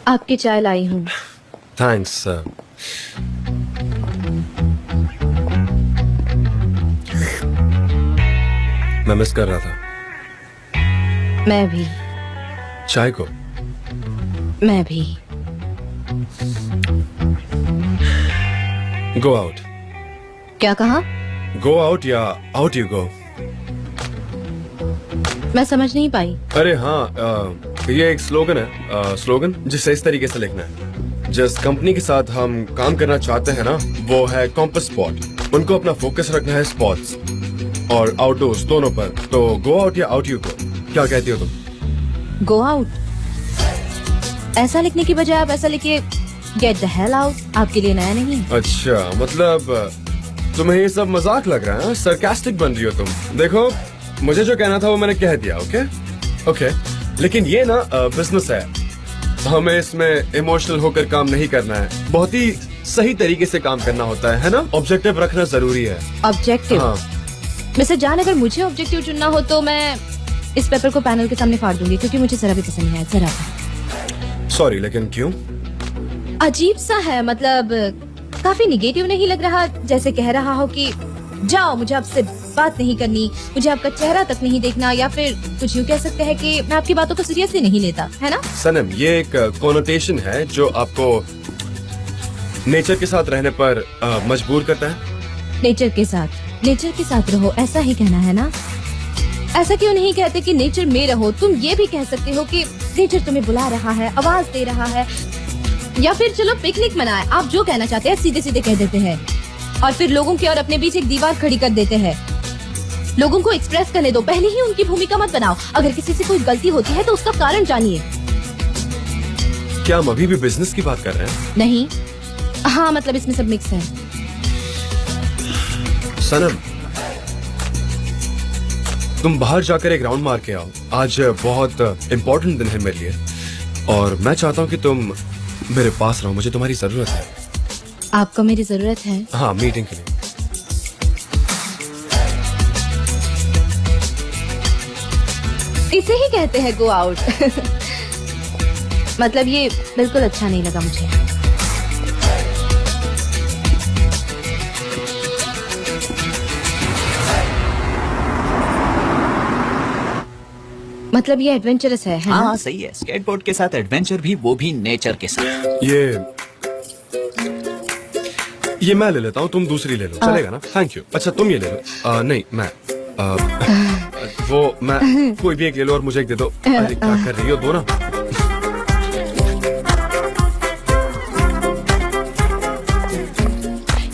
आपकी चाय लाई हूँ। Thanks sir. मैं मिस कर रहा था। मैं भी। चाय को? मैं भी। Go out. क्या कहा? गो आउट या आउट यू गो? मैं समझ नहीं पाई। अरे हाँ, ये एक स्लोगन है, स्लोगन जिसे इस तरीके से लिखना है। जिस कंपनी के साथ हम काम करना चाहते हैं ना, वो है कॉम्पस स्पॉट। उनको अपना फोकस रखना है स्पॉट्स और आउटडोर्स दोनों पर। तो गो आउट या आउट यू गो, क्या कहती हो तुम? Go out. ऐसा लिखने की बजाय आप ऐसा लिखिए गेट द हेल आउट। आपके लिए नया नहीं। अच्छा, मतलब तुम्हें ये सब मजाक लग रहा है? सरकास्टिक बन रही हो तुम। देखो, मुझे जो कहना था वो मैंने कह दिया। ओके, लेकिन ये ना बिजनेस है, हमें इसमें इमोशनल होकर काम नहीं करना है। बहुत ही सही तरीके से काम करना होता है ना? ऑब्जेक्टिव रखना जरूरी है। ऑब्जेक्टिव? हाँ। मिस्टर जान, अगर मुझे ऑब्जेक्टिव चुनना हो तो मैं इस पेपर को पैनल के सामने फाड़ दूंगी, क्योंकि मुझे जरा भी पसंद नहीं आया, जरा भी। सॉरी, लेकिन क्यों? अजीब सा है, मतलब काफी निगेटिव नहीं लग रहा? जैसे कह रहा हो कि जाओ, मुझे आपसे बात नहीं करनी, मुझे आपका चेहरा तक नहीं देखना, या फिर कुछ यूँ कह सकते हैं कि मैं आपकी बातों को सीरियसली नहीं लेता, है ना? सनम, ये एक कोनोटेशन है जो आपको नेचर के साथ रहने पर मजबूर करता है। नेचर के साथ रहो, ऐसा ही कहना है ना? ऐसा क्यों नहीं कहते कि नेचर में रहो? तुम ये भी कह सकते हो कि नेचर तुम्हें बुला रहा है, आवाज दे रहा है, या फिर चलो पिकनिक मनाए। आप जो कहना चाहते हैं सीधे सीधे कह देते हैं, और फिर लोगों के और अपने बीच एक दीवार खड़ी कर देते हैं। लोगों को एक्सप्रेस करने दो, पहले ही उनकी भूमिका मत बनाओ। अगर किसी से कोई गलती होती है तो उसका कारण जानिए। क्या हम अभी भी बिजनेस की बात कर रहे हैं? नहीं, हाँ, मतलब इसमें सब मिक्स है। सनम, तुम बाहर जाकर एक राउंड मार के आओ। आज बहुत इम्पोर्टेंट दिन है मेरे लिए, और मैं चाहता हूँ कि तुम मेरे पास रहो। मुझे तुम्हारी जरूरत है। आपको मेरी जरूरत है? हाँ, मीटिंग के लिए। इसे ही कहते हैं गो आउट। मतलब ये बिल्कुल अच्छा नहीं लगा मुझे। मतलब ये एडवेंचरस है ना? हाँ सही है, स्केटबोर्ड के साथ एडवेंचर भी, वो भी नेचर के साथ। ये मैं ले लेता हूँ, तुम दूसरी ले लो, चलेगा ना? Thank you. अच्छा, तुम ये ले लो। नहीं, मैं कोई भी एक ले लो और मुझे एक दे दो। अरे क्या कर रही हो, दो ना।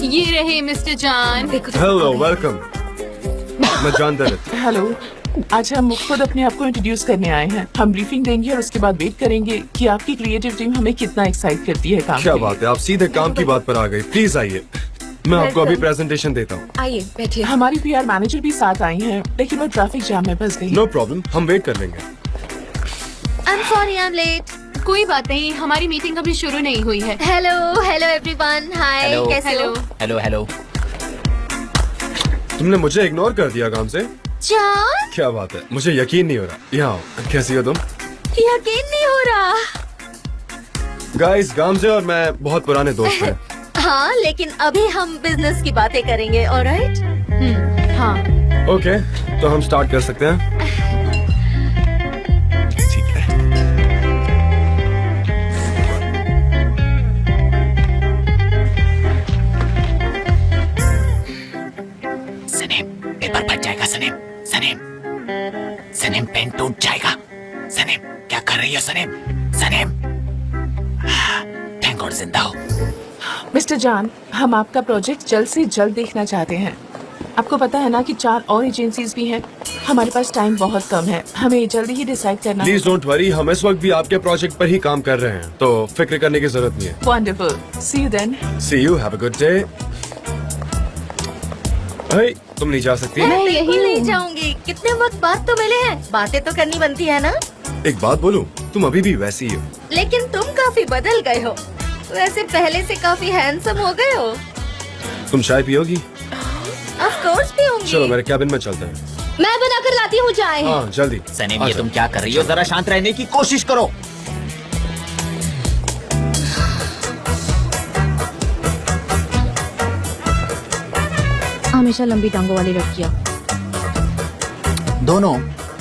ये रहे मिस्टर जान। Hello, welcome. मैं जान दरित। हेलो, आज हम खुद अपने आप को इंट्रोड्यूस करने आए हैं। हम ब्रीफिंग देंगे और उसके बाद वेट करेंगे कि आपकी क्रिएटिव टीम हमें कितना एक्साइट करती है काम क्या के लिए। बात है, आप सीधे काम की बात पर आ गई। प्लीज आइए, मैं आपको अभी प्रेजेंटेशन देता हूँ। आइए बैठिए। हमारी पीआर मैनेजर भी साथ आई हैं, लेकिन वो ट्रैफिक जाम में फंस गई। नो प्रॉब्लम, हम वेट कर लेंगे। I am sorry, I am late. कोई बात नहीं, हमारी मीटिंग अभी शुरू नहीं हुई है। हेलो एवरीवन, हाय, Hello. कैसे हो? हेलो। तुमने मुझे इग्नोर कर दिया काम से? जान, क्या बात है, मुझे यकीन नहीं हो रहा। यहाँ आओ। कैसी हो तुम? यकीन नहीं हो रहा। गाइस, गामजे और मैं बहुत पुराने दोस्त हैं। हाँ, लेकिन अभी हम बिजनेस की बातें करेंगे, ऑलराइट? हाँ। ओके, तो हम स्टार्ट कर सकते हैं। ठीक है। सनेम, पेपर फट जाएगा। सनेम पेन टूट जाएगा। सनेम, क्या कर रही हो सनेम? थैंक गॉड जिंदा हो। मिस्टर जान, हम आपका प्रोजेक्ट जल्द से जल्द देखना चाहते हैं। आपको पता है ना कि 4 और एजेंसीज भी हैं। हमारे पास टाइम बहुत कम है, हमें जल्दी ही डिसाइड करना है। प्लीज डोंट वरी, हम इस वक्त भी आपके प्रोजेक्ट पर ही काम कर रहे हैं, तो फिक्र करने की जरूरत नहीं है। Wonderful, see you then. See you, have a good day. Hey, तुम नहीं जा सकती? मैं यही नहीं जाऊंगी। कितने वक्त बाद तो मिले हैं, बातें तो करनी बनती है ना? एक बात बोलूं, तुम अभी भी वैसी ही हो। लेकिन तुम काफी बदल गए हो। वैसे पहले से काफी हैंडसम हो गए हो। तुम चाय पियोगी? Of course पीऊंगी। चलो मेरे कैबिन में चलते हैं। मैं बनाकर लाती हूँ चाय। हाँ, जल्दी। सनेम, ये तुम क्या कर रही हो? जरा शांत रहने की कोशिश करो। हमेशा लंबी टांगों वाली लड़कियां। दोनों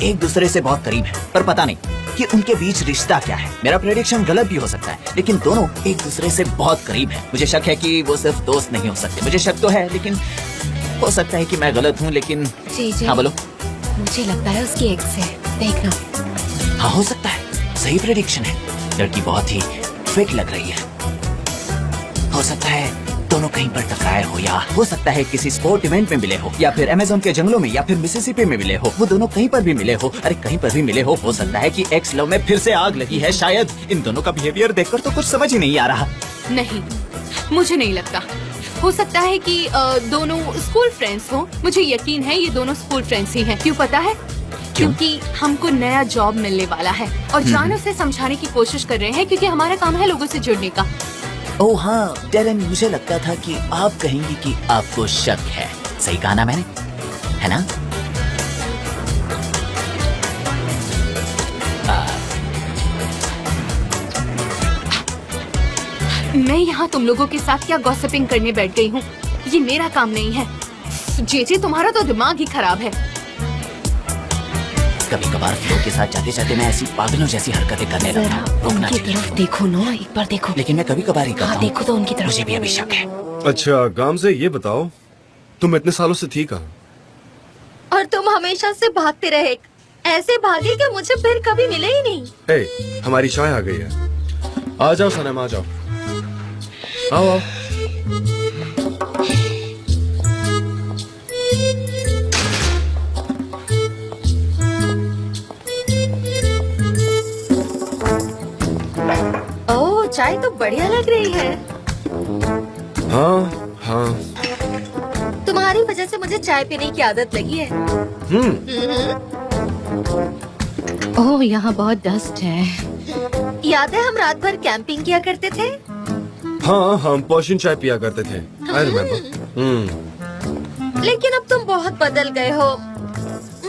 एक दूसरे से बहुत करीब हैं, पर पता नहीं कि उनके बीच रिश्ता क्या है। मेरा प्रेडिक्शन गलत भी हो सकता है, लेकिन दोनों एक दूसरे से बहुत करीब हैं। मुझे शक है कि वो सिर्फ दोस्त नहीं हो सकते। मुझे शक तो है, लेकिन हो सकता है कि मैं गलत हूँ। लेकिन जी हाँ बोलो। मुझे लगता है उसकी एक्स है, देखना। हाँ हो सकता है, सही प्रेडिक्शन है। लड़की बहुत ही फिट लग रही है। हो सकता है दोनों कहीं पर टकराए हो, या हो सकता है किसी स्पोर्ट इवेंट में मिले हो, या फिर अमेज़न के जंगलों में, या फिर मिसिसिपी में मिले हो। वो दोनों कहीं पर भी मिले हो। अरे कहीं पर भी मिले हो सकता है कि एक्स लव में फिर से आग लगी है। शायद इन दोनों का बिहेवियर देखकर तो कुछ समझ ही नहीं आ रहा। नहीं, मुझे नहीं लगता। हो सकता है कि दोनों स्कूल फ्रेंड्स हो। मुझे यकीन है ये दोनों स्कूल फ्रेंड्स ही हैं। क्यों पता है? क्योंकि हमको नया जॉब मिलने वाला है और जान उसे समझाने की कोशिश कर रहे हैं, क्योंकि हमारा काम है लोगों से जुड़ने का। ओह हाँ डेरेन, मुझे लगता था कि आप कहेंगी कि आपको शक है। सही कहा ना मैंने, है ना? मैं यहाँ तुम लोगों के साथ क्या गॉसिपिंग करने बैठ गई हूँ। ये मेरा काम नहीं है। जेजे, तुम्हारा तो दिमाग ही खराब है। कभी कभार फ्लो के साथ जाते जाते मैं ऐसी पागलों जैसी हरकतें करने लगता हूँ। रोकना उनकी चाहिए। तरफ देखो ना, एक बार देखो। लेकिन मैं कभी कभार ही करता हाँ, हूँ। देखो तो उनकी तरफ। मुझे भी अभी शक है। अच्छा गाम से ये बताओ, तुम इतने सालों से थी कहाँ? और तुम हमेशा से भागते रहे, ऐसे भागे कि मुझे फिर कभी मिले ही नहीं। ए, हमारी चाय आ गई है। आ जाओ सनम, आ जाओ। आओ आओ। ओह, चाय तो बढ़िया लग रही है। हाँ हाँ। तुम्हारी वजह से मुझे चाय पीने की आदत लगी है। ओह, यहाँ बहुत डस्ट है। याद है हम रात भर कैंपिंग किया करते थे? हाँ, हम पर्शियन चाय पिया करते थे। I remember. लेकिन अब तुम बहुत बदल गए हो।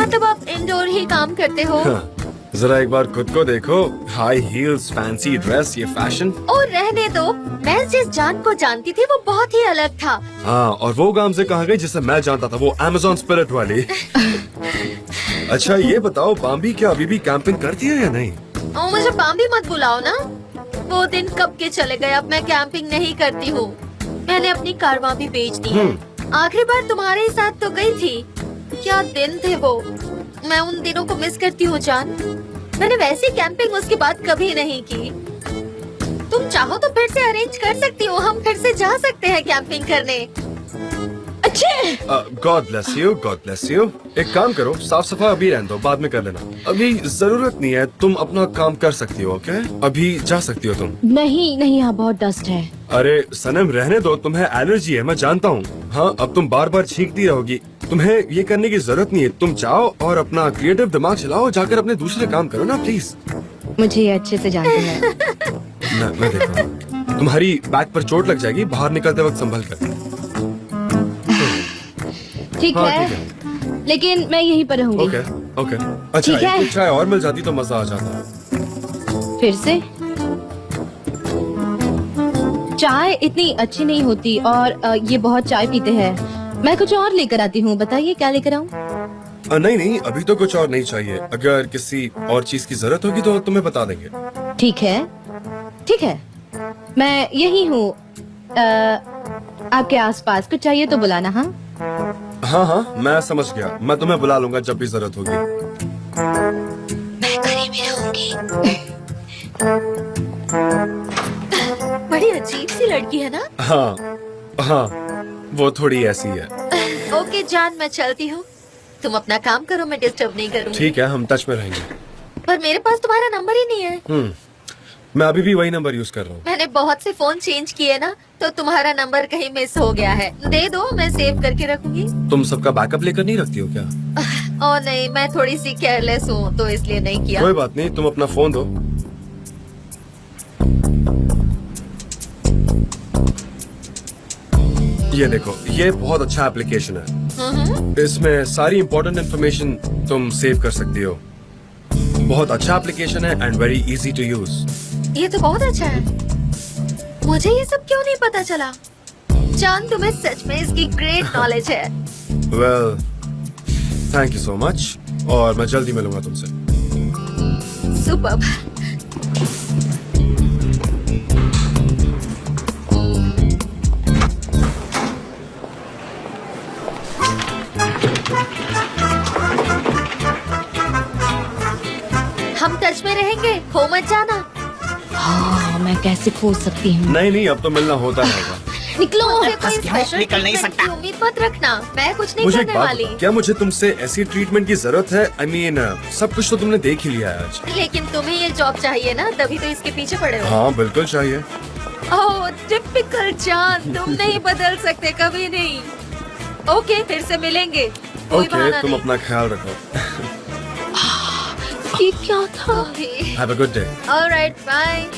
मतलब अब इंडोर ही काम करते हो। हाँ, जरा एक बार खुद को देखो। हाई हील्स, फैंसी ड्रेस, ये फैशन। और रहने दो, मैं जिस जान को जानती थी वो बहुत ही अलग था। हाँ, और वो गांव से कहाँ गई जिसे मैं जानता था, वो अमेज़न स्पिरिट वाली। अच्छा ये बताओ, बाम्बी क्या अभी भी कैंपिंग करती है या नहीं? ओ, मुझे बाम्बी मत बुलाओ ना। वो दिन कब के चले गए। अब मैं कैंपिंग नहीं करती हूँ। मैंने अपनी कारवां भी बेच दी है। आखिरी बार तुम्हारे साथ तो गई थी। क्या दिन थे वो। मैं उन दिनों को मिस करती हूँ जान। मैंने वैसी कैंपिंग उसके बाद कभी नहीं की। तुम चाहो तो फिर से अरेंज कर सकती हो। हम फिर से जा सकते हैं कैंपिंग करने। अच्छे। God bless you, God bless you. एक काम करो, साफ सफाई अभी रहने दो, बाद में कर लेना। अभी जरूरत नहीं है, तुम अपना काम कर सकती हो। ओके, अभी जा सकती हो तुम। नहीं नहीं, यहाँ बहुत डस्ट है। अरे सनम रहने दो, तुम्हें एलर्जी है, मैं जानता हूँ। हाँ, अब तुम बार बार छींकती रहोगी। तुम्हें ये करने की जरूरत नहीं है। तुम जाओ और अपना क्रिएटिव दिमाग चलाओ, जाकर अपने दूसरे काम करो ना प्लीज। मुझे ये अच्छे से जानते हैं। मैं देखता हूँ। तुम्हारी बैक पर चोट लग जाएगी, बाहर निकलते वक्त संभल कर। ठीक हाँ, है, ठीक है। लेकिन मैं यहीं पर रहूंगी। Okay okay. अच्छा ठीक है। एक चाय और मिल जाती तो मजा आ जाता। फिर से चाय इतनी अच्छी नहीं होती और ये बहुत चाय पीते हैं। मैं कुछ और लेकर आती हूँ। बताइए क्या लेकर आऊँ? नहीं नहीं, अभी तो कुछ और नहीं चाहिए। अगर किसी और चीज की जरूरत होगी तो तुम्हें बता देंगे। ठीक है, ठीक है, मैं यही हूँ। आपके आसपास कुछ चाहिए तो बुलाना। हाँ हाँ हाँ, मैं समझ गया। मैं तुम्हें बुला लूंगा जब भी जरूरत होगी। मैं करीब ही रहूंगी। बड़ी अजीब सी लड़की है ना? हाँ हाँ, वो थोड़ी ऐसी है। ओके जान, मैं चलती हूँ। तुम अपना काम करो, मैं डिस्टर्ब नहीं करूँगी। ठीक है, हम टच में रहेंगे। पर मेरे पास तुम्हारा नंबर ही नहीं है। मैं अभी भी वही नंबर यूज कर रहा हूँ। मैंने बहुत से फोन चेंज किए ना, तो तुम्हारा नंबर कहीं मिस हो गया है। दे दो, मैं सेव करके रखूंगी। तुम सबका बैकअप लेकर नहीं रखती हो क्या? ओ नहीं, मैं थोड़ी सी केयरलेस हूँ तो इसलिए नहीं किया। कोई बात नहीं, तुम अपना फोन दो। ये देखो, ये बहुत अच्छा एप्लीकेशन है। इसमें सारी इम्पोर्टेंट इन्फॉर्मेशन तुम सेव कर सकती हो। बहुत अच्छा एप्लीकेशन है and very easy to use. ये तो बहुत अच्छा है। मुझे ये सब क्यों नहीं पता चला? जान, तुम्हें सच में इसकी ग्रेट नॉलेज है। Well, thank you so much, और मैं जल्दी मिलूंगा तुमसे। सुपर्ब। हम टच में रहेंगे, खो मत जाना। हाँ, मैं कैसे खो सकती हूँ? नहीं, अब तो मिलना होता रहेगा। निकलो, मुझे फंस कोई गया हूँ, स्पेशल निकल नहीं ट्रीटमेंट सकता। की उम्मीद मत रखना। मैं कुछ नहीं मुझे एक करने बात वाली। बताओ, क्या मुझे तुमसे ऐसी ट्रीटमेंट की जरूरत है? I mean, सब कुछ तो तुमने देख ही लिया है आज। लेकिन तुम्हें ये जॉब चाहिए ना, तभी तो इसके पीछे पड़े हो। हाँ, बिल्कुल चाहिए। ओह, टिपिकल जान, तुम नहीं बदल सकते, कभी नहीं। ओके, फिर से मिलेंगे। कोई ओके, बहाना तुम नहीं। अपना ख्याल रखो। ये क्या था? Have a good day. Alright, bye.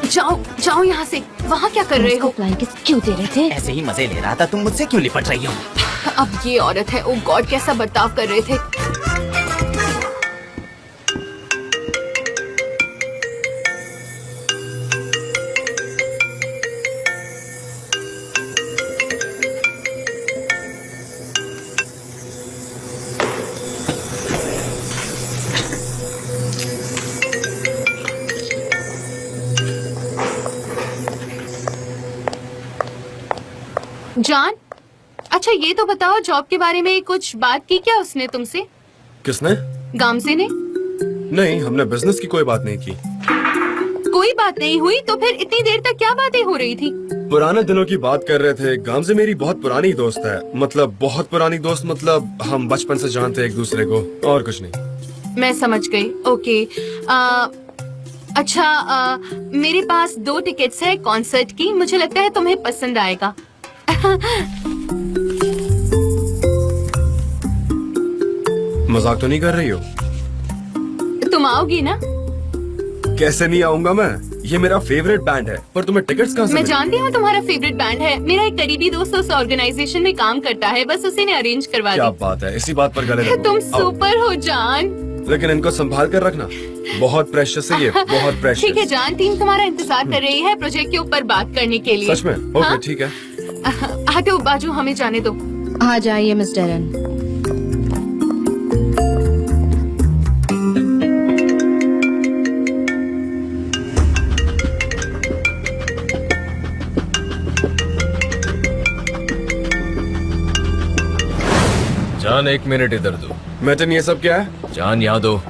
जाओ जाओ यहाँ से। वहाँ क्या कर रहे हो? फ्लाइंग किस क्यों दे रहे थे? ऐसे ही मजे ले रहा था, तुम मुझसे क्यों लिपट रही हो? अब ये औरत है, ओ गॉड, कैसा बर्ताव कर रहे थे। जान, अच्छा ये तो बताओ, जॉब के बारे में कुछ बात की क्या उसने तुमसे? किसने? गामजे ने? नहीं, हमने बिजनेस की कोई बात नहीं की। कोई बात नहीं हुई तो फिर इतनी देर तक क्या बातें हो रही थी? पुराने दिनों की बात कर रहे थे। गामजे मेरी बहुत पुरानी दोस्त है, मतलब बहुत पुरानी दोस्त, मतलब हम बचपन से जानते हैं एक दूसरे को, और कुछ नहीं। मैं समझ गई। ओके, अच्छा, मेरे पास 2 टिकट्स है कॉन्सर्ट की, मुझे लगता है तुम्हें पसंद आएगा। मजाक तो नहीं कर रही हो? तुम आओगी ना? कैसे नहीं आऊंगा मैं? ये मेरा फेवरेट बैंड है। पर तुम्हें टिकट्स कहाँ से मैं मिली? जानती हूँ तुम्हारा फेवरेट बैंड है। मेरा एक करीबी दोस्त उस ऑर्गेनाइजेशन में काम करता है, बस उसी ने अरेंज करवा क्या दी। बात है, इसी बात पर गले लगो। तुम आओ। सुपर हो जान। लेकिन इनको संभाल कर रखना, बहुत प्रेशियस है ये, बहुत प्रेशियस। ठीक है जान, टीम तुम्हारा इंतजार कर रही है प्रोजेक्ट के ऊपर बात करने के लिए। सच में? ओके, हाँ? ठीक है। हटो बाजू, हमें जाने दो। आ जाइए मिस्टर एन। जान, 1 मिनट इधर दो। मैटन, ये सब क्या है? जान यहाँ दो।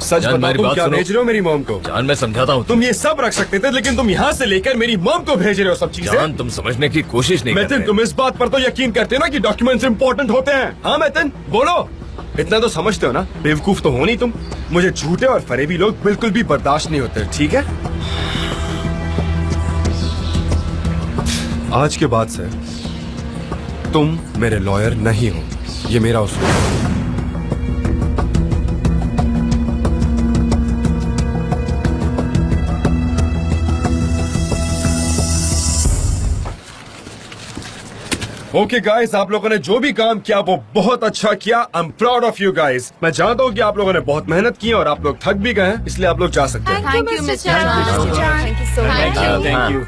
सच जान, बताओ, मेरी तुम बात क्या सुनो। भेज रहे हो मेरी मॉम को? जान, मैं समझाता हूँ। तुम ये सब रख सकते थे, लेकिन तुम यहाँ से लेकर मेरी मॉम को भेज रहे हो सब चीजें। जान, तुम समझने की कोशिश नहीं कर मैटन, रहे। तुम इस बात पर तो यकीन करते हो ना कि डॉक्यूमेंट्स इंपॉर्टेंट होते हैं? हाँ मैटन, बोलो। इतना तो समझते हो ना, बेवकूफ तो हो नहीं तुम। मुझे झूठे और फरेबी लोग बिल्कुल भी बर्दाश्त नहीं होते, ठीक है? आज के बाद से तुम मेरे लॉयर नहीं हो, ये मेरा उसूल है। ओके गाइस, आप लोगों ने जो भी काम किया वो बहुत अच्छा किया। I am proud of you guys. मैं जानता हूँ कि आप लोगों ने बहुत मेहनत की और आप लोग थक भी गए हैं, इसलिए आप लोग जा सकते हैं। Thank you mister thank you.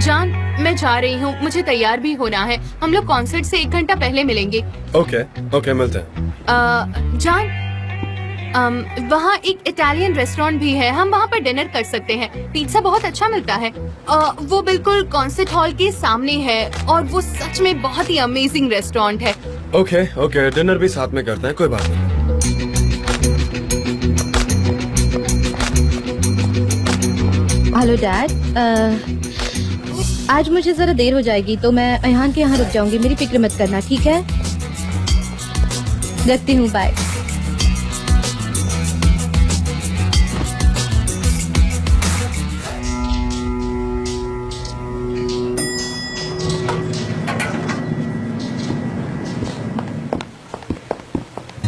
जान, मैं जा रही हूँ, मुझे तैयार भी होना है। हम लोग कॉन्सर्ट से 1 घंटा पहले मिलेंगे। ओके ओके, मिलते हैं। जान, वहाँ एक इटालियन रेस्टोरेंट भी है, हम वहाँ पर डिनर कर सकते हैं। पिज्जा बहुत अच्छा मिलता है। वो बिल्कुल कॉन्सर्ट हॉल के सामने है और वो सच में बहुत ही अमेजिंग रेस्टोरेंट है। ओके ओके, डिनर भी साथ में करते हैं, कोई बात नहीं। हेलो डैड, आज मुझे जरा देर हो जाएगी तो मैं अयहान के यहाँ रुक जाऊंगी। मेरी फिक्र मत करना, ठीक है? रखती हूँ, बाय।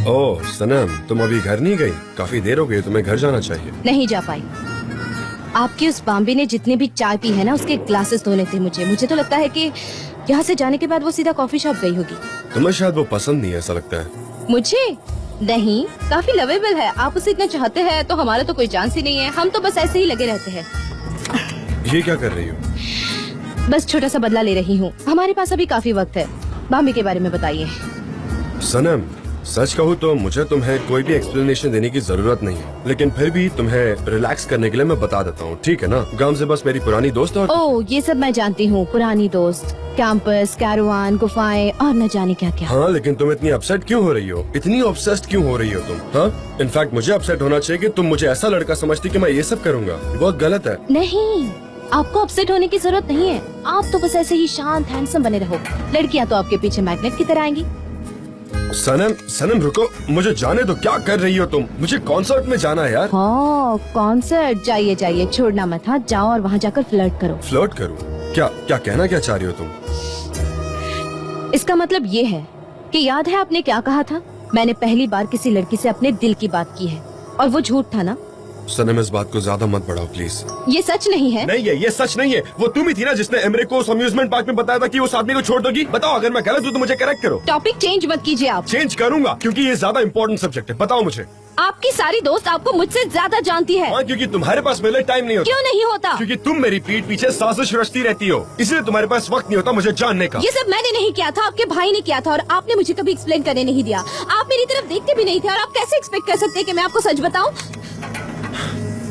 ओह सनम, तुम अभी घर नहीं गई? काफी देर हो गई, तुम्हें घर जाना चाहिए। नहीं जा पाई। आपकी उस बाम्बी ने जितनी भी चाय पी है ना, उसके ग्लासेस धोने थे मुझे तो लगता है कि यहाँ से जाने के बाद वो सीधा कॉफी शॉप गई होगी। तुम्हें शायद वो पसंद नहीं है, ऐसा लगता है। मुझे नहीं, काफी लवेबल है। आप उसे इतना चाहते हैं तो हमारा तो कोई चांस ही नहीं है। हम तो बस ऐसे ही लगे रहते हैं। ये क्या कर रही हो? बस छोटा सा बदला ले रही हूँ। हमारे पास अभी काफी वक्त है। भाभी के बारे में बताइए। सनम, सच कहूँ तो मुझे तुम्हें कोई भी एक्सप्लेनेशन देने की जरूरत नहीं है, लेकिन फिर भी तुम्हें रिलैक्स करने के लिए मैं बता देता हूँ, ठीक है ना? गांव से बस मेरी पुरानी दोस्त और ओह, ये सब मैं जानती हूँ। पुरानी दोस्त, कैंपस, कैरवान, गुफाएं और न जाने क्या क्या। हाँ, लेकिन तुम इतनी अपसेट क्यों हो रही हो? इतनी ऑब्सेस्ड क्यों हो रही हो तुम? हाँ, इनफैक्ट मुझे अपसेट होना चाहिए कि तुम मुझे ऐसा लड़का समझती कि मैं ये सब करूँगा। बहुत गलत है। नहीं, आपको अपसेट होने की जरूरत नहीं है। आप तो बस ऐसे ही शांत हैंडसम बने रहो। लड़कियाँ तो आपके पीछे मैग्नेट की तरह आएंगी। सनम, सनम रुको, मुझे जाने दो। क्या कर रही हो तुम? मुझे कॉन्सर्ट में जाना है यार। हाँ, कॉन्सर्ट, जाइए जाइए, छोड़ना मत। हाँ, जाओ और वहाँ जाकर फ्लर्ट करो। फ्लर्ट करूँ? क्या क्या कहना क्या चाह रही हो तुम? इसका मतलब ये है कि याद है आपने क्या कहा था? मैंने पहली बार किसी लड़की से अपने दिल की बात की है और वो झूठ था ना? सनम, इस बात को ज्यादा मत बढ़ाओ प्लीज। ये सच नहीं है। नहीं है, ये सच नहीं है। वो तुम ही थी ना जिसने एमरे को उस अम्यूजमेंट पार्क में बताया था कि उस आदमी को छोड़ दोगी। बताओ, अगर मैं गलत हूँ तो मुझे करेक्ट करो। टॉपिक चेंज मत कीजिए आप। चेंज करूंगा क्योंकि ये ज्यादा इंपॉर्टेंट सब्जेक्ट है। बताओ मुझे। आपकी सारी दोस्त आपको मुझसे ज्यादा जानती है। हाँ, क्योंकि तुम्हारे पास मेरे लिए टाइम नहीं होता। क्यों नहीं होता? क्योंकि तुम मेरी पीठ पीछे साजिश रचती रहती हो, इसलिए तुम्हारे पास वक्त नहीं होता मुझे जानने का। ये सब मैंने नहीं किया था, आपके भाई ने किया था और आपने मुझे कभी एक्सप्लेन करने नहीं दिया। आप मेरी तरफ देखते भी नहीं थे और आप कैसे एक्सपेक्ट कर सकते हैं कि मैं आपको सच बताऊं?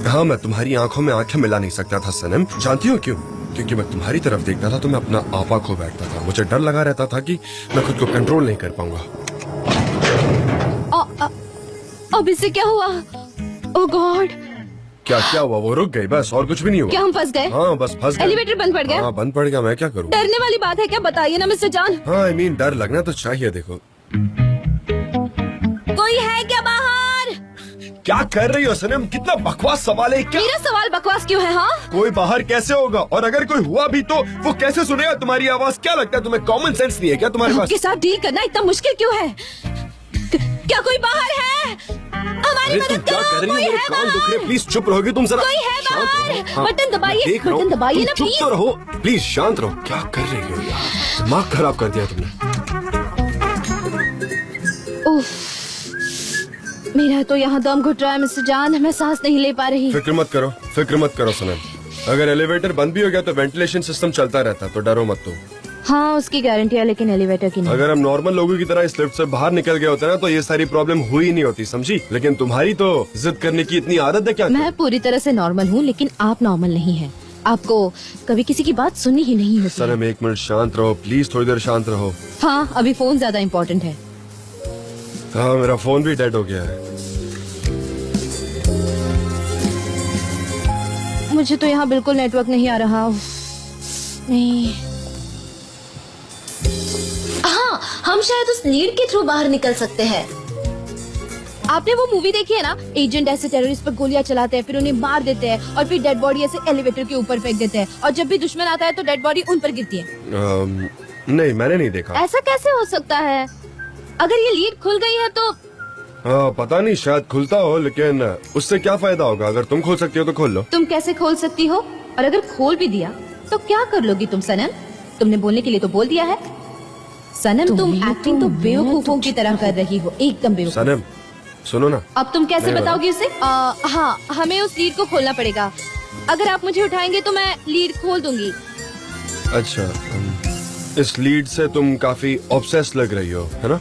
हाँ, मैं तुम्हारी आंखों में आंखें मिला नहीं सकता था सनम। जानती हो क्यों? क्योंकि मैं तुम्हारी तरफ देखता था तो मैं अपना आपा खो बैठता था। मुझे डर लगा रहता था कि मैं खुद को कंट्रोल नहीं कर पाऊंगा। अब इससे क्या हुआ? ओह गॉड! क्या क्या हुआ? वो रुक गई बस, और कुछ भी नहीं हुआ। क्या हम फंस गए? हाँ, बस फंस गए। एलिवेटर बंद पड़ गया? हाँ, बंद पड़ गया। मैं क्या करूँ? डरने वाली बात है क्या? बताइए ना मिस्टर जान। हाँ, आई मीन डर लगना तो चाहिए। देखो, कोई है क्या बाहर? क्या कर रही हो सनम? कितना बकवास सवाल है। क्या मेरा सवाल बकवास क्यों है? हाँ, कोई बाहर कैसे होगा? और अगर कोई हुआ भी तो वो कैसे सुनेगा तुम्हारी आवाज? क्या लगता है तुम्हें कॉमन सेंस नहीं है क्या तुम्हारे पास? आपके साथ डील करना इतना मुश्किल क्यों है? क्या कोई बाहर है? हमारी अरे तुम मदद क्या करो, कर रही हो? कोई मेरे है कान दुख रहे। बाहर? प्लीज चुप रहोगे तुम जरा? कोई है शांत बाहर? रहो। हाँ, बटन दबाइए, मैं देख रहा हूँ। बटन दबाइए ना, तुम चुप प्लीज। तो रहो प्लीज, शांत रहो। क्या कर रही हो यार? दिमाग खराब कर दिया तुमने। उफ, मेरा तो यहाँ दम घुट रहा है मिस्टर जान। मैं सांस नहीं ले पा रही। फिक्र मत करो, फिक्र मत करो सनम। अगर एलिवेटर बंद भी हो गया तो वेंटिलेशन सिस्टम चलता रहता, तो डरो मत तुम। हाँ, उसकी गारंटी है, लेकिन एलिवेटर की नहीं। अगर हम नॉर्मल लोगों की तरह इस लिफ्ट से बाहर निकल गए होते ना तो ये सारी प्रॉब्लम हुई नहीं होती, समझी? लेकिन तुम्हारी तो जिद करने की इतनी आदत है। क्या मैं पूरी तरह से नॉर्मल हूँ, लेकिन आप नॉर्मल नहीं हैं। आपको कभी किसी की बात सुननी ही नहीं होती। सनम, एक मिनट शांत रहो प्लीज, थोड़ी देर शांत रहो। हाँ, अभी फोन ज्यादा इम्पोर्टेंट है। हाँ, मेरा फोन भी डेड हो गया है। मुझे तो यहाँ बिल्कुल नेटवर्क नहीं आ रहा। उफ, नहीं। हाँ, हम शायद उस लीड के थ्रू बाहर निकल सकते हैं। आपने वो मूवी देखी है ना? एजेंट ऐसे टेररिस्ट पर गोलियां चलाते हैं, फिर उन्हें मार देते हैं और फिर डेड बॉडी ऐसे एलिवेटर के ऊपर फेंक देते हैं और जब भी दुश्मन आता है तो डेड बॉडी उन पर गिरती है। नहीं, मैंने नहीं देखा। ऐसा कैसे हो सकता है? अगर ये लीड खुल गई है तो हाँ, पता नहीं, शायद खुलता हो, लेकिन उससे क्या फायदा होगा? अगर तुम खोल सकती हो तो खोल लो। तुम कैसे खोल सकती हो? और अगर खोल भी दिया तो क्या कर लोगी तुम सनम? तुमने बोलने के लिए तो बोल दिया है। सनम, तुम एक्टिंग तो बेवकूफों की तरह कर रही हो, एकदम बेवकूफ। सनम, सुनो ना। अब तुम कैसे नहीं बताओगी उसे? हाँ, हमें उस लीड को खोलना पड़ेगा। अगर आप मुझे उठाएंगे तो मैं लीड खोल दूंगी। अच्छा, इस लीड से तुम काफी ऑब्सेस लग रही हो, है ना?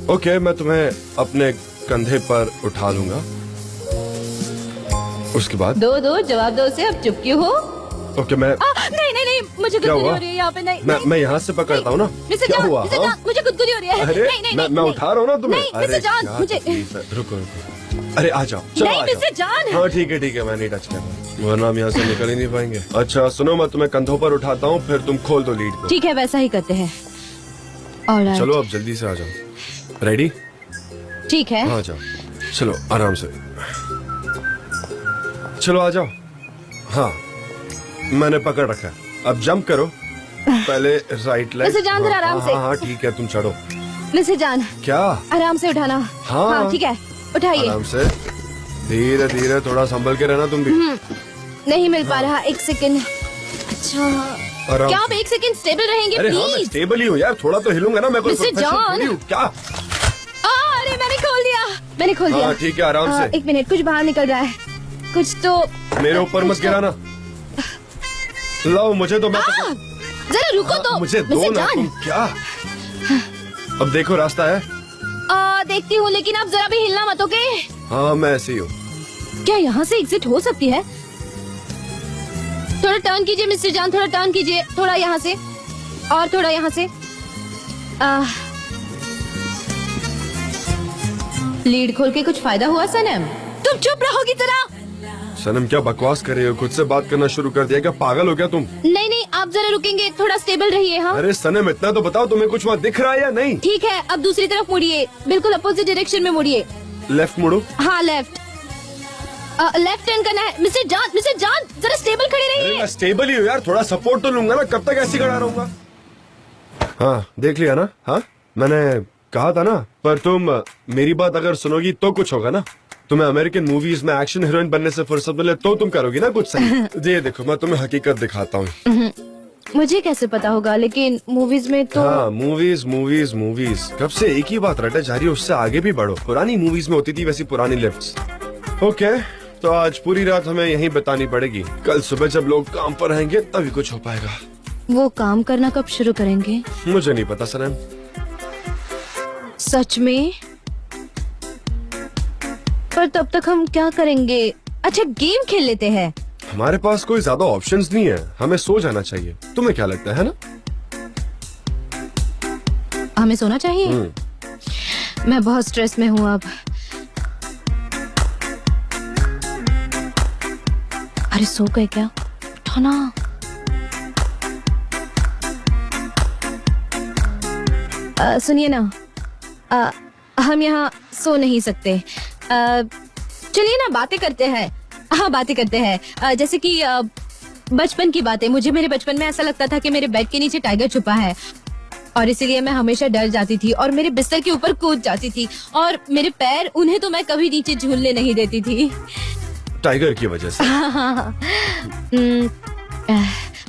ओके, मैं तुम्हें अपने कंधे पर उठा लूंगा। उसके बाद दो जवाब दो उसे। अब चुप क्यों हो? ओके, मैं नहीं, मुझे क्या गुदगुदी हुआ? हो रही है यहाँ पे। नहीं, मैं यहाँ से पकड़ता हूँ ना। मिस्टर क्या जान, हुआ? मिस्टर हाँ? जान, मुझे गुदगुदी हो रही है। अरे नहीं, मैं उठा रहा हूँ ना तुम्हें। नहीं, मिस्टर जान, क्या मुझे तकलीफ है? रुको रुको। अरे आ जाओ, चलो नहीं आ मिस्टर जाओ। जान। हाँ ठीक है, मैं नहीं टच कर रहा, वरना हम यहाँ से निकल ही नहीं पाएंगे। अच्छा सुनो, मैं तुम्हें कंधों पर उठाता हूँ, फिर तुम खोल दो लीड को। ठीक है, वैसा ही करते हैं। Alright. चलो अब जल्दी से आ जाओ। रेडी? ठीक है। हाँ, जाओ, चलो आराम से, चलो आ जाओ। हाँ, मैंने पकड़ रखा है, अब जंप करो। पहले राइट लेग। मिस्टर जान, जरा आराम से। हाँ ठीक है, तुम चढ़ो। मिस्टर जान, क्या? आराम से उठाना। हाँ। ठीक है, उठाइए। आराम से, धीरे धीरे, थोड़ा संभल के रहना तुम भी। नहीं मिल पा रहा, एक सेकंड। अच्छा, आराम क्या से। आप एक सेकंड स्टेबल रहेंगे अरे हाँ, मैं प्लीज? स्टेबल ही हूँ यार, थोड़ा तो हिलूंगा ना। मैं कोई मिस्टर प्रोफेशनल जॉन। थोड़ी हूँ। क्या? मैंने खोल दिया। हाँ ठीक है, आराम से। एक मिनट, कुछ बाहर निकल रहा है, कुछ तो। मेरे ऊपर मत गिराना। लाओ मुझे तो, मैं जरा रुको तो। मुझे दो मिस्टर ना, जॉन। तुम क्या। अब देखो रास्ता है। देखती हूँ, लेकिन आप जरा भी हिलना मत, ओके? हाँ मैं ऐसे ही हूँ। क्या यहाँ से एग्जिट हो सकती है? थोड़ा टर्न कीजिए मिस्टर जॉन, थोड़ा टर्न कीजिए, थोड़ा यहाँ से और थोड़ा यहाँ से। लीड खोल के कुछ फायदा हुआ सनम? तुम चुप रहोगी जरा? सनम क्या बकवास कर रही हो? खुद से बात करना शुरू कर दिया क्या? पागल हो गया तुम? नहीं नहीं, आप जरा रुकेंगे, थोड़ा स्टेबल रहिए। हाँ अरे सनम इतना तो बताओ, तुम्हें कुछ वहाँ दिख रहा है या नहीं? ठीक है, अब दूसरी तरफ मुड़िए, बिल्कुल अपोजिट डायरेक्शन में मुड़िए। लेफ्ट मुड़ो। हाँ लेफ्ट, लेफ्ट टर्न करना है। मिस्टर जॉन जरा स्टेबल खड़े अरे रहिए। मैं स्टेबल ही हूँ यार, थोड़ा सपोर्ट तो लूंगा ना, कब तक ऐसे खड़ा रहूंगा? हाँ देख लिया ना? हाँ मैंने कहा था ना, पर तुम मेरी बात अगर सुनोगी तो कुछ होगा ना। तुम्हें अमेरिकन मूवीज में एक्शन हीरोइन बनने से फुर्सत मिले तो तुम करोगी ना कुछ सही। ये देखो मैं तुम्हें हकीकत दिखाता हूँ। मुझे कैसे पता होगा, लेकिन मूवीज में तो। हाँ मूवीज मूवीज मूवीज, कब से एक ही बात रटे जा रही है, उससे आगे भी बढ़ो। पुरानी मूवीज में होती थी वैसी पुरानी लिफ्ट्स। ओके तो आज पूरी रात हमें यहीं बितानी पड़ेगी, कल सुबह जब लोग काम पर रहेंगे तभी कुछ हो पाएगा। वो काम करना कब शुरू करेंगे? मुझे नहीं पता सनम। सच में? पर तब तक हम क्या करेंगे? अच्छा गेम खेल लेते हैं। हमारे पास कोई ज्यादा ऑप्शंस नहीं है, हमें सो जाना चाहिए। तुम्हें क्या लगता है ना? हमें सोना चाहिए? मैं बहुत स्ट्रेस में हूँ अब। अरे सो गए क्या? उठो ना। सुनिए ना, हम यहाँ सो नहीं सकते। चलिए ना बातें करते हैं। हाँ बातें करते हैं, जैसे कि बचपन की बातें। मुझे मेरे बचपन में ऐसा लगता था कि मेरे बेड के नीचे टाइगर छुपा है, और इसीलिए मैं हमेशा डर जाती थी और मेरे बिस्तर के ऊपर कूद जाती थी, और मेरे पैर, उन्हें तो मैं कभी नीचे झूलने नहीं देती थी। टाइगर की वजह से?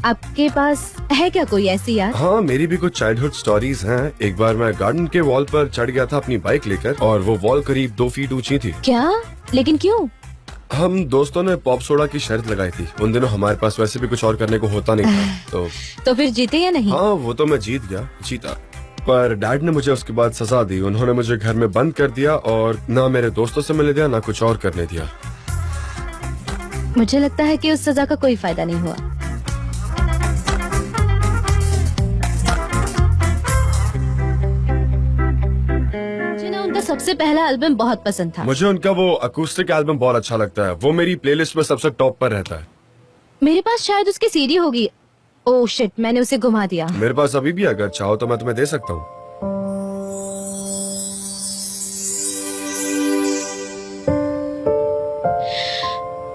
आपके पास है क्या कोई ऐसी याद? हाँ मेरी भी कुछ चाइल्डहुड स्टोरीज हैं। एक बार मैं गार्डन के वॉल पर चढ़ गया था अपनी बाइक लेकर, और वो वॉल करीब 2 फीट ऊंची थी। क्या? लेकिन क्यों? हम दोस्तों ने पॉप सोडा की शर्त लगाई थी। उन दिनों हमारे पास वैसे भी कुछ और करने को होता नहीं था, तो फिर जीते या नहीं? हाँ वो तो मैं जीता। पर डैड ने मुझे उसके बाद सजा दी। उन्होंने मुझे घर में बंद कर दिया और ना मेरे दोस्तों से मिलने दिया, ना कुछ और करने दिया। मुझे लगता है कि उस सजा का कोई फायदा नहीं हुआ। मुझे ना उनका सबसे पहला एल्बम बहुत पसंद था। मुझे उनका वो अकूस्टिक एल्बम बहुत अच्छा लगता है, वो मेरी प्लेलिस्ट में सबसे टॉप पर रहता है। मेरे पास शायद उसकी सीडी होगी। ओह शिट, मैंने उसे घुमा दिया। मेरे पास अभी भी, अगर चाहो तो मैं तुम्हें दे सकता हूँ।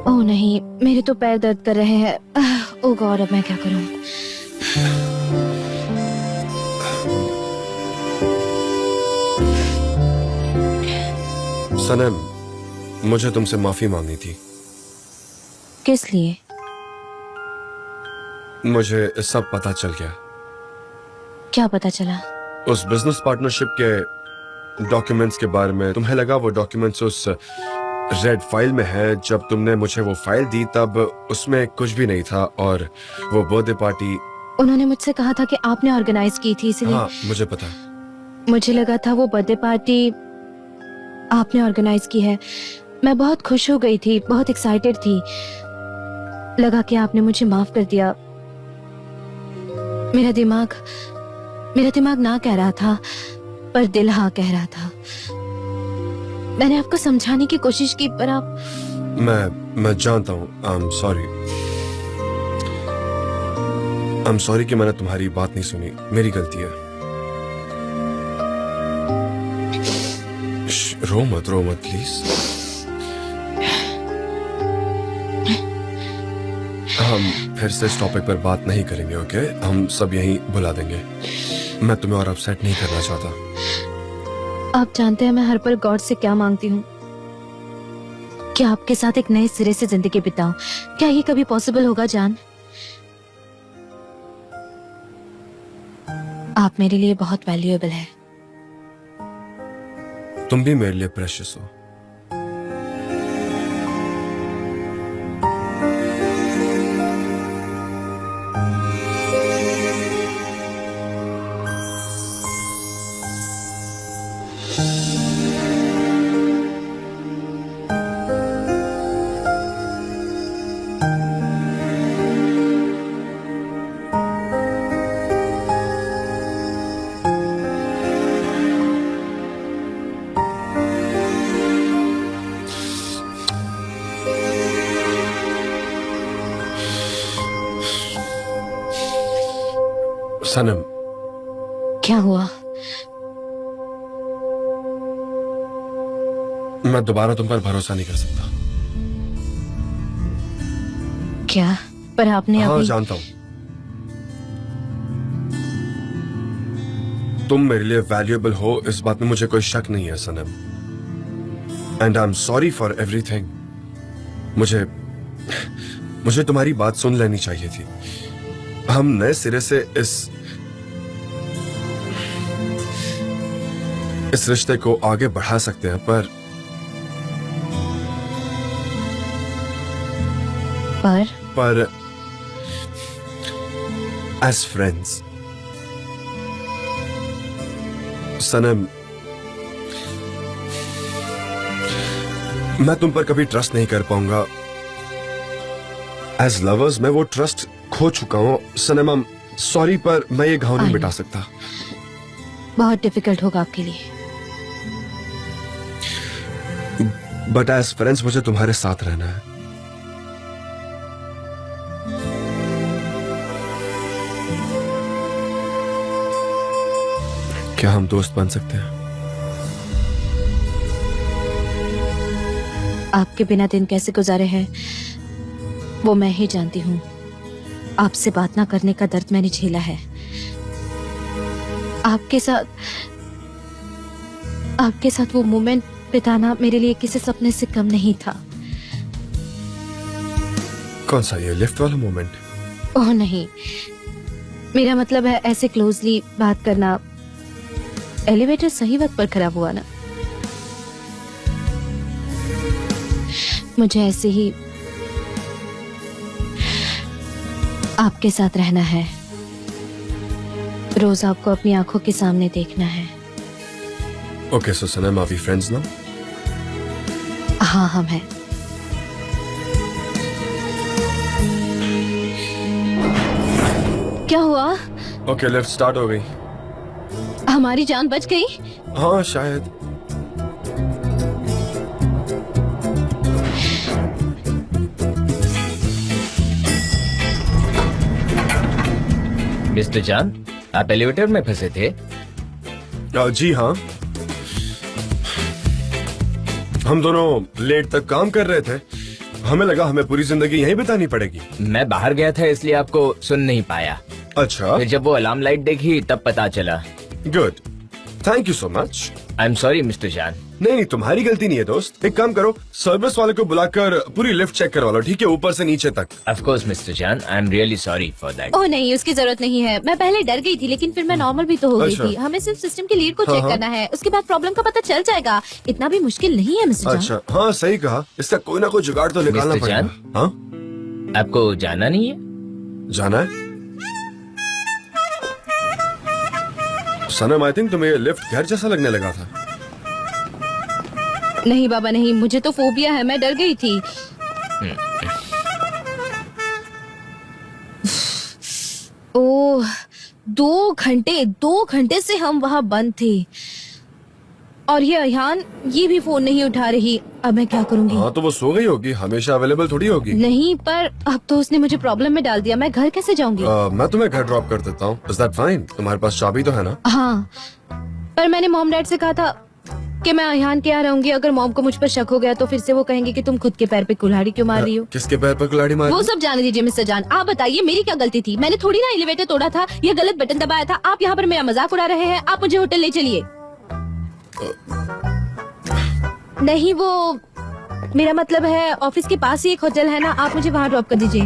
ओह नहीं, मेरे तो पैर दर्द कर रहे हैं। ओह गॉड, अब मैं क्या करूं? सनम मुझे तुमसे माफी मांगनी थी। किस लिए? मुझे सब पता चल गया। क्या पता चला? उस बिजनेस पार्टनरशिप के डॉक्यूमेंट्स के बारे में। तुम्हें लगा वो डॉक्यूमेंट्स उस रेड फाइल में है। जब तुमने मुझे वो फाइल दी तब उसमें कुछ भी नहीं था, और वो बर्थडे पार्टी उन्होंने मुझसे कहा था कि आपने ऑर्गेनाइज की थी, इसलिए। हाँ मुझे पता। मुझे लगा था वो बर्थडे पार्टी आपने ऑर्गेनाइज की है। मैं बहुत खुश हो गई थी, बहुत एक्साइटेड थी। लगा कि आपने मुझे माफ कर दिया। मेरा दिमाग ना कह रहा था, पर दिल हाँ कह रहा था। मैंने आपको समझाने की कोशिश की, पर आप। मैं जानता हूँ। आई एम सॉरी कि मैंने तुम्हारी बात नहीं सुनी, मेरी गलती है। रो मत प्लीज। हम फिर से इस टॉपिक पर बात नहीं करेंगे, ओके? हम सब यहीं बुला देंगे। मैं तुम्हें और अपसेट नहीं करना चाहता। आप जानते हैं मैं हर पल गॉड से क्या मांगती हूँ, कि आपके साथ एक नए सिरे से जिंदगी बिताऊं। क्या ये कभी पॉसिबल होगा जान? आप मेरे लिए बहुत वैल्यूएबल है। तुम भी मेरे लिए प्रेशियस हो। सनम, क्या हुआ? मैं दोबारा तुम पर भरोसा नहीं कर सकता। क्या? पर आपने हाँ, अभी जानता हूँ। तुम मेरे लिए वैल्यूएबल हो, इस बात में मुझे कोई शक नहीं है सनम। And I am sorry for everything. मुझे तुम्हारी बात सुन लेनी चाहिए थी। हम नए सिरे से इस रिश्ते को आगे बढ़ा सकते हैं, पर एज फ्रेंड्स सनम, मैं तुम पर कभी ट्रस्ट नहीं कर पाऊंगा। एज लवर्स मैं वो ट्रस्ट खो चुका हूं सनम। I'm सॉरी, पर मैं ये घाव नहीं मिटा सकता। बहुत डिफिकल्ट होगा आपके लिए। बट एज फ्रेंड्स मुझे तुम्हारे साथ रहना है। क्या हम दोस्त बन सकते हैं? आपके बिना दिन कैसे गुजारे हैं वो मैं ही जानती हूँ। आपसे बात ना करने का दर्द मैंने झेला है। आपके साथ वो मोमेंट बिताना मेरे लिए किसी सपने से कम नहीं था। कौन सा, ये लिफ्ट वाला मोमेंट? ओह नहीं, मेरा मतलब है ऐसे क्लोजली बात करना। एलिवेटर सही वक्त पर खराब हुआ ना, मुझे ऐसे ही आपके साथ रहना है। रोज आपको अपनी आंखों के सामने देखना है। Okay, so Sanam, are we friends now? हाँ, हम हैं। क्या हुआ? ओके, लिफ्ट स्टार्ट हो गई। हमारी जान बच गई? हाँ, शायद। मिस्टर जान, आप एलिवेटर में फंसे थे? जी हाँ, हम दोनों लेट तक काम कर रहे थे। हमें लगा हमें पूरी जिंदगी यहीं बितानी पड़ेगी। मैं बाहर गया था इसलिए आपको सुन नहीं पाया। अच्छा, फिर जब वो अलार्म लाइट देखी तब पता चला। Good, thank you so much. I am sorry mister जान। नहीं, तुम्हारी गलती नहीं है दोस्त। एक काम करो, सर्विस वाले को बुलाकर पूरी लिफ्ट चेक करवा लो, ठीक है, ऊपर से नीचे तक। Of course mister John, I am really sorry for that. Oh नहीं, उसकी जरूरत नहीं है। मैं पहले डर गई थी, लेकिन फिर मैं नॉर्मल भी तो हो गई अच्छा। थी। हमें सिर्फ सिस्टम के लीड को चेक हाँ। करना है, उसके बाद प्रॉब्लम का पता चल जाएगा। इतना भी मुश्किल नहीं है मिस्टर जान। अच्छा, हाँ सही कहा। इसका कोई ना कोई जुगाड़ तो निकालना मिस्टर पड़ेगा। जान? हाँ, आपको जाना नहीं है? जाना है। सनम, आई थिंक तुम्हें ये लिफ्ट घर जैसा लगने लगा था। नहीं बाबा नहीं, मुझे तो फोबिया है, मैं डर गई थी। ओह, 2 घंटे से हम वहाँ बंद थे और ये अयान ये भी फोन नहीं उठा रही। अब मैं क्या करूंगी? हाँ, तो वो सो गई होगी, हमेशा अवेलेबल थोड़ी होगी। नहीं, पर अब तो उसने मुझे प्रॉब्लम में डाल दिया। मैं घर कैसे जाऊंगी? मैं तुम्हें घर ड्रॉप कर देता हूँ। Is that fine? तुम्हारे पास चाबी तो है ना? हाँ, पर मैंने मॉम डैड से कहा था कि मैं अयान के यहाँ रहूंगी। अगर मॉम को मुझ पर शक हो गया तो फिर से वो कहेंगे कि तुम खुद के पैर पे कुल्हाड़ी क्यों मार रही हो। किसके पैर पर कुल्हाड़ी मारी? वो सब जाने दीजिए मिस्टर जान। आप बताइए मेरी क्या गलती थी? मैंने थोड़ी ना एलिवेटर तोड़ा था या गलत बटन दबाया था। आप यहाँ पर मेरा मजाक उड़ा रहे हैं। आप मुझे होटल ले चलिए। नहीं, वो मेरा मतलब है ऑफिस के पास ही एक होटल है ना, आप मुझे वहाँ ड्रॉप कर दीजिए।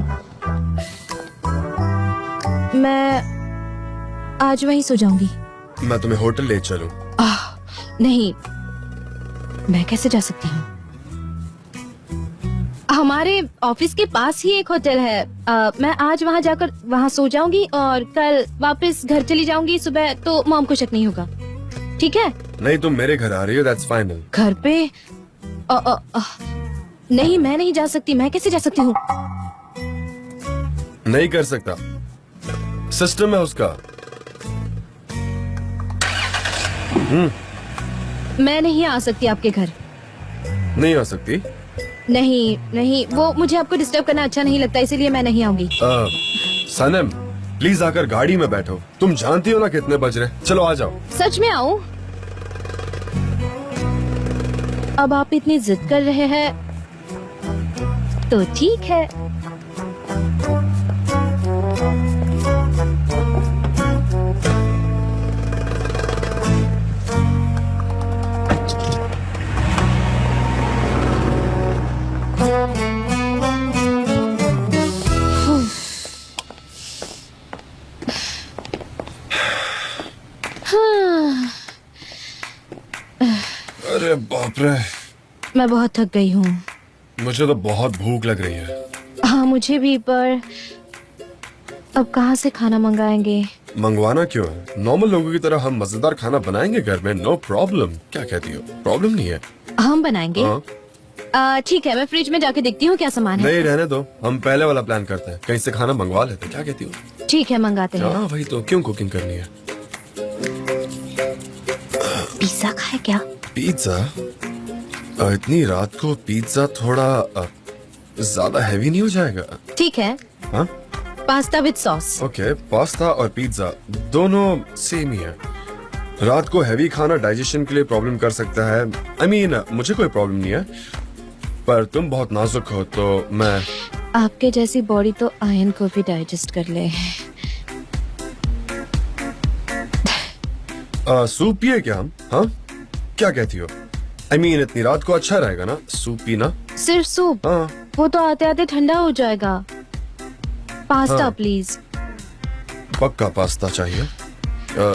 मैं आज वहीं सो जाऊंगी। मैं तुम्हें होटल ले चलूं? नहीं, मैं कैसे जा सकती हूँ? हमारे ऑफिस के पास ही एक होटल है। मैं आज वहाँ जाकर वहाँ सो जाऊंगी और कल वापस घर चली जाऊंगी सुबह, तो मॉम को शक नहीं होगा। ठीक है? नहीं, तुम मेरे घर आ रही हो, दैट्स फाइनल। घर पे? नहीं, मैं नहीं जा सकती। मैं कैसे जा सकती हूँ? नहीं कर सकता, सिस्टम है उसका। मैं नहीं आ सकती आपके घर। नहीं आ सकती? नहीं, वो मुझे आपको डिस्टर्ब करना अच्छा नहीं लगता, इसीलिए मैं नहीं आऊंगी। सनम, प्लीज आकर गाड़ी में बैठो। तुम जानती हो ना कितने बज रहे हैं। चलो आ जाओ। सच में आऊं? अब आप इतनी जिद कर रहे हैं तो ठीक है। अरे बाप रे, मैं बहुत थक गई हूँ। मुझे तो बहुत भूख लग रही है। हाँ मुझे भी, पर अब कहाँ से खाना मंगाएंगे? मंगवाना क्यों है? नॉर्मल लोगों की तरह हम मजेदार खाना बनाएंगे घर में, नो प्रॉब्लम। क्या कहती हो? प्रॉब्लम नहीं है। हम बनाएंगे? हाँ। ठीक है, मैं फ्रिज में जाके देखती हूँ क्या सामान है। नहीं रहने दो, हम पहले वाला प्लान करते हैं, कहीं से खाना मंगवा लेते हैं। क्या कहती हो? ठीक है, मंगाते हैं। हाँ वही तो, क्यों कुकिंग करनी है? पिज्जा खाए क्या? पिज्जा? इतनी रात को पिज्जा थोड़ा ज्यादा हैवी नहीं हो जाएगा? ठीक है। हाँ pasta with sauce. Okay, pasta और पिज्जा दोनों सेम ही है। रात को हैवी खाना डाइजेशन के लिए प्रॉब्लम कर सकता है। I mean, मुझे कोई प्रॉब्लम नहीं है, पर तुम बहुत नाजुक हो तो मैं। आपके जैसी बॉडी तो आयरन को भी डाइजेस्ट कर ले। सूप पिए क्या हम? हाँ क्या कहती हो? I mean, इतनी रात को अच्छा रहेगा ना सूप पीना? सिर्फ सूप? हाँ वो तो आते आते ठंडा हो जाएगा। पास्ता हाँ। प्लीज। पक्का पास्ता चाहिए?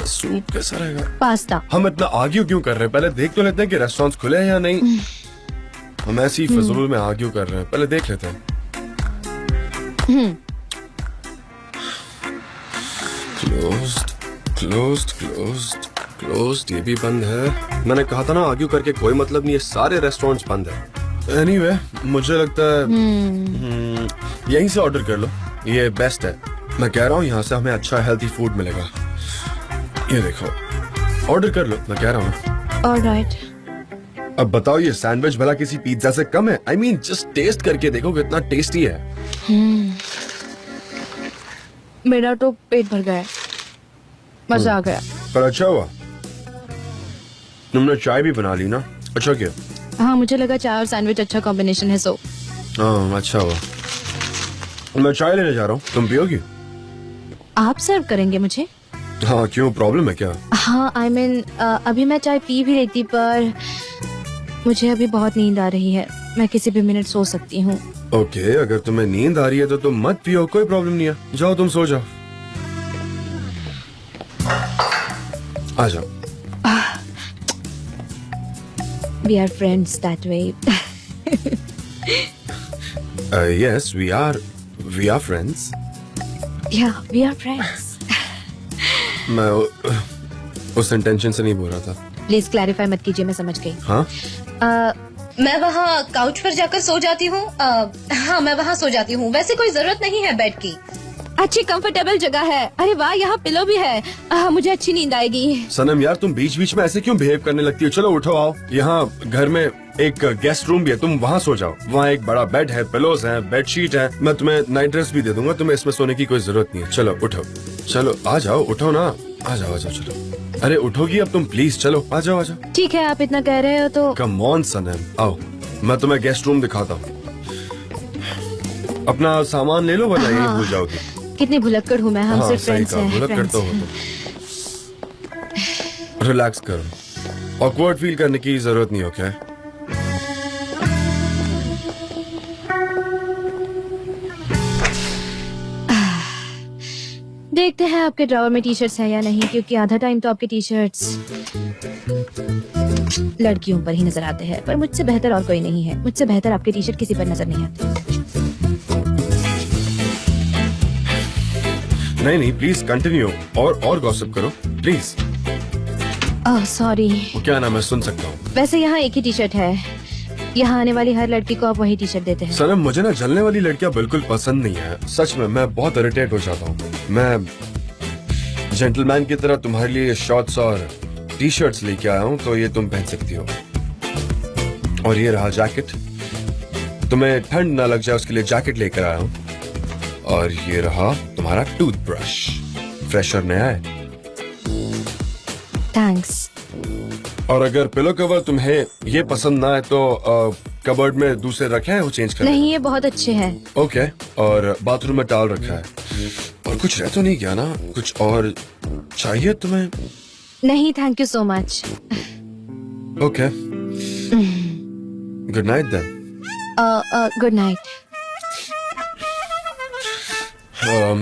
सूप कैसा रहेगा? पास्ता। हम इतना आर्ग्यू क्यों कर रहे हैं? पहले देख तो लेते हैं कि रेस्टोरेंट्स खुले हैं या नहीं। हम ऐसी ही फजूल में आर्ग्यू कर रहे हैं, पहले देख लेते हैं। क्लोज्ड क्लोज्ड क्लोज्ड क्लोज्ड, ये भी बंद है। मैंने कहा था ना आर्ग्यू करके कोई मतलब नहीं है, सारे रेस्टोरेंट्स बंद है। एनीवे, मुझे लगता है यहीं से ऑर्डर कर लो, ये बेस्ट है। मैं कह रहा हूँ यहाँ से हमें अच्छा हेल्थी फूड मिलेगा। ये देखो, ऑर्डर कर लो, मैं कह रहा हूँ। ऑलराइट। अब बताओ, ये सैंडविच भला किसी पिज्जा से कम है? I mean, जस्ट टेस्ट करके देखो कितना टेस्टी है। मेरा तो पेट भर गया है, मजा आ गया। पर अच्छा हुआ तुमने चाय भी बना ली ना, अच्छा किया। हाँ मुझे लगा चाय और सैंडविच अच्छा कॉम्बिनेशन है, सो। हाँ अच्छा हुआ। मैं चाय लेने जा रहा हूँ, तुम पियोगी? आप सर्व करेंगे मुझे? हाँ क्यों, प्रॉब्लम है क्या? हाँ I mean, अभी मैं चाय पी भी लेती, पर मुझे अभी बहुत नींद आ रही है। मैं किसी भी मिनट सो सकती हूँ। ओके, अगर तुम्हें नींद आ रही है तो तुम मत पियो, कोई प्रॉब्लम नहीं है। जाओ तुम सो जाओ, आ जाओ। We are friends that way. Yes, we are friends. Yeah, we are friends. मैं उस इंटेंशन से नहीं बोल रहा था। प्लीज क्लैरिफाई मत कीजिए, मैं समझ गई। हाँ मैं वहाँ काउच पर जाकर सो जाती हूँ। हाँ मैं वहाँ सो जाती हूँ, वैसे कोई जरूरत नहीं है बेड की। अच्छी कंफर्टेबल जगह है। अरे वाह, यहाँ पिलो भी है। मुझे अच्छी नींद आएगी। सनम यार, तुम बीच बीच में ऐसे क्यों बिहेव करने लगती हो? चलो उठो, आओ। यहाँ घर में एक गेस्ट रूम भी है, तुम वहाँ सो जाओ। वहाँ एक बड़ा बेड है, पिलोज हैं, बेडशीट है। मैं तुम्हें नाइट ड्रेस भी दे दूंगा, तुम्हें इसमें सोने की कोई जरूरत नहीं है। चलो उठो, चलो आ जाओ, उठो ना, आ जाओ चलो। अरे उठोगी अब तुम? प्लीज चलो, आ जाओ आ जाओ। ठीक है, आप इतना कह रहे हो तो। कम ऑन सनम, आओ, मैं तुम्हें गेस्ट रूम दिखाता हूँ। अपना सामान ले लो, वरना यही भूल जाओगी। कितनी भुलक्कड़ हूँ मैं, हम हाँ सिर्फ सही फ्रेंड्स कहा, हैं। भुलक्कड़ तो हो तुम। रिलैक्स करो, ऑकवर्ड फील करने की जरूरत नहीं, ओके? देखते हैं आपके ड्रॉवर में टी शर्ट्स है या नहीं, क्योंकि आधा टाइम तो आपके टी शर्ट्स लड़कियों पर ही नजर आते हैं। पर मुझसे बेहतर और कोई नहीं है, मुझसे बेहतर आपके टी शर्ट किसी पर नजर नहीं आते। नहीं प्लीज कंटिन्यू, और गॉसिप करो प्लीज। Oh sorry. क्या नाम है, सुन सकता हूँ? वैसे यहाँ एक ही टी शर्ट है, यहाँ आने वाली हर लड़की को आप वही टी शर्ट देते हैं। सनम, मुझे ना जलने वाली लड़कियाँ बिल्कुल पसंद नहीं है, सच में। मैं बहुत इरिटेट हो जाता हूँ। मैं जेंटलमैन की तरह तुम्हारे लिए शॉर्ट्स और टी शर्ट्स लेके आया हूँ, तो ये तुम पहन सकती हो। और ये रहा जैकेट, तुम्हें ठंड ना लग जाए उसके लिए जैकेट लेकर आया हूँ। और ये रहा तुम्हारा टूथब्रश, फ्रेश और नया है। थैंक्स। और अगर पिलो कवर तुम्हें ये पसंद ना है तो कबर्ड में दूसरे रखे हैं, वो चेंज कर नहीं, ये बहुत अच्छे हैं। ओके। और बाथरूम में टॉवल रखा है। और कुछ रह तो नहीं गया ना? कुछ और चाहिए तुम्हें? नहीं, thank you so much. Okay, good night then. Good night.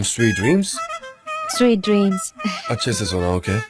Sweet dreams. Sweet dreams. अच्छे से सोना, ओके?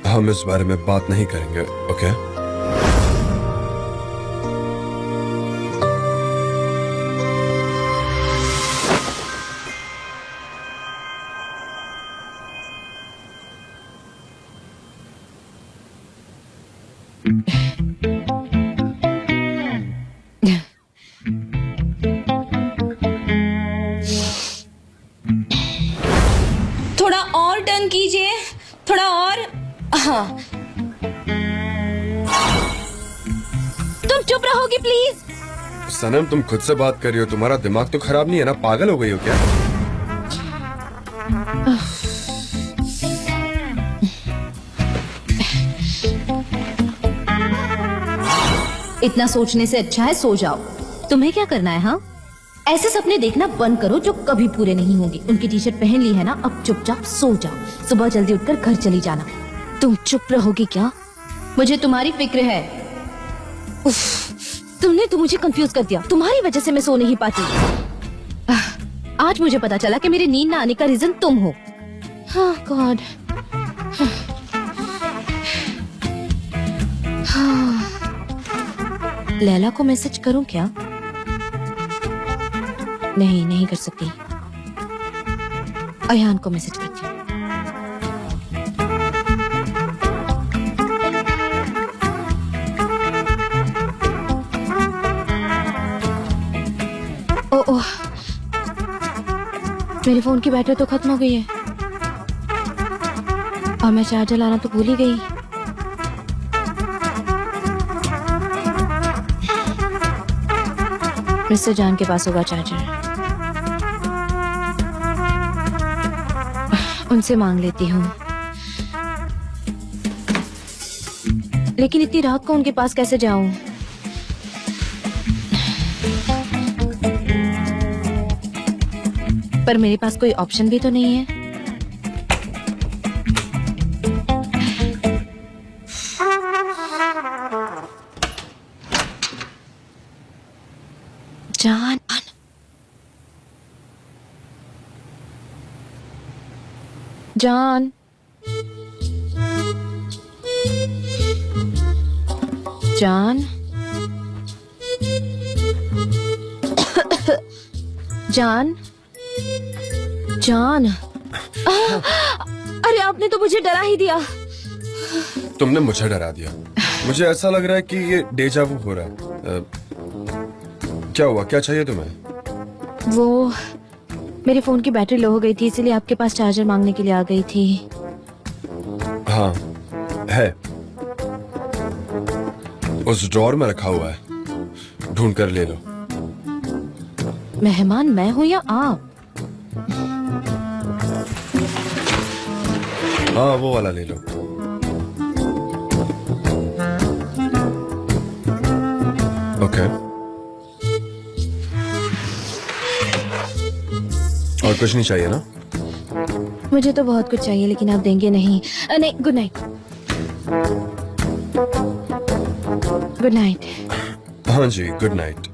हम इस बारे में बात नहीं करेंगे, ओके? थोड़ा और टर्न कीजिए, थोड़ा और। हाँ, तुम चुप रहोगी प्लीज? सनम, तुम खुद से बात कर रही हो, तुम्हारा दिमाग तो खराब नहीं है ना? पागल हो गई हो क्या? इतना सोचने से अच्छा है सो जाओ। तुम्हें क्या करना है? हाँ, ऐसे सपने देखना बंद करो जो कभी पूरे नहीं होंगे। उनकी टी शर्ट पहन ली है ना, अब चुपचाप सो जाओ। सुबह जल्दी उठकर घर चली जाना। तुम चुप रहोगी क्या? मुझे तुम्हारी फिक्र है। उफ, तुमने तो मुझे कंफ्यूज कर दिया। तुम्हारी वजह से मैं सो नहीं पाती। आज मुझे पता चला कि मेरी नींद ना आने का रीजन तुम हो। हाँ गॉड। लैला को मैसेज करूं क्या? नहीं कर सकती। अयान को मैसेज करती हूँ। ओह, मेरे फोन की बैटरी तो खत्म हो गई है और मैं चार्जर लाना तो भूल ही गई। मिस्टर जान के पास होगा चार्जर, उनसे मांग लेती हूँ। लेकिन इतनी रात को उनके पास कैसे जाऊं? पर मेरे पास कोई ऑप्शन भी तो नहीं है। जान, जान, जान, जान, जान। अरे आपने तो मुझे डरा ही दिया। तुमने मुझे डरा दिया। मुझे ऐसा लग रहा है कि ये डेजा वू हो रहा है। क्या हुआ? क्या चाहिए तुम्हें? वो मेरे फोन की बैटरी लो हो गई थी, इसीलिए आपके पास चार्जर मांगने के लिए आ गई थी। हाँ है, उस ड्रॉर में रखा हुआ है, ढूंढ कर ले लो। मेहमान मैं हूँ या आप? हाँ वो वाला ले लो। ओके। और कुछ नहीं चाहिए ना? मुझे तो बहुत कुछ चाहिए लेकिन आप देंगे नहीं। नहीं, गुड नाइट। Good night. हाँ जी, गुड नाइट।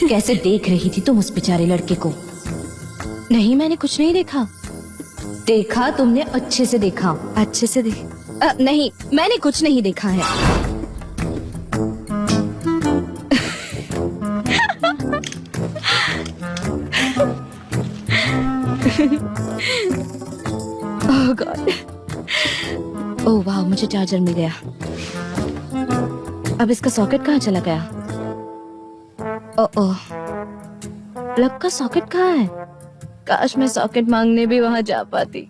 कैसे देख रही थी तुम उस बेचारे लड़के को? नहीं, मैंने कुछ नहीं देखा। देखा तुमने, अच्छे से देखा। अच्छे से नहीं, मैंने कुछ नहीं देखा है। ओह गॉड। ओह वाह, मुझे चार्जर मिल गया। अब इसका सॉकेट कहाँ चला गया? ओह, प्लग का सॉकेट कहाँ है? काश मैं सॉकेट मांगने भी वहां जा पाती।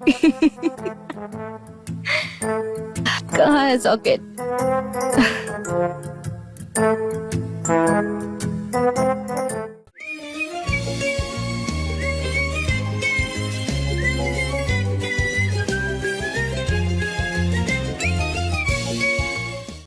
कहाँ है सॉकेट?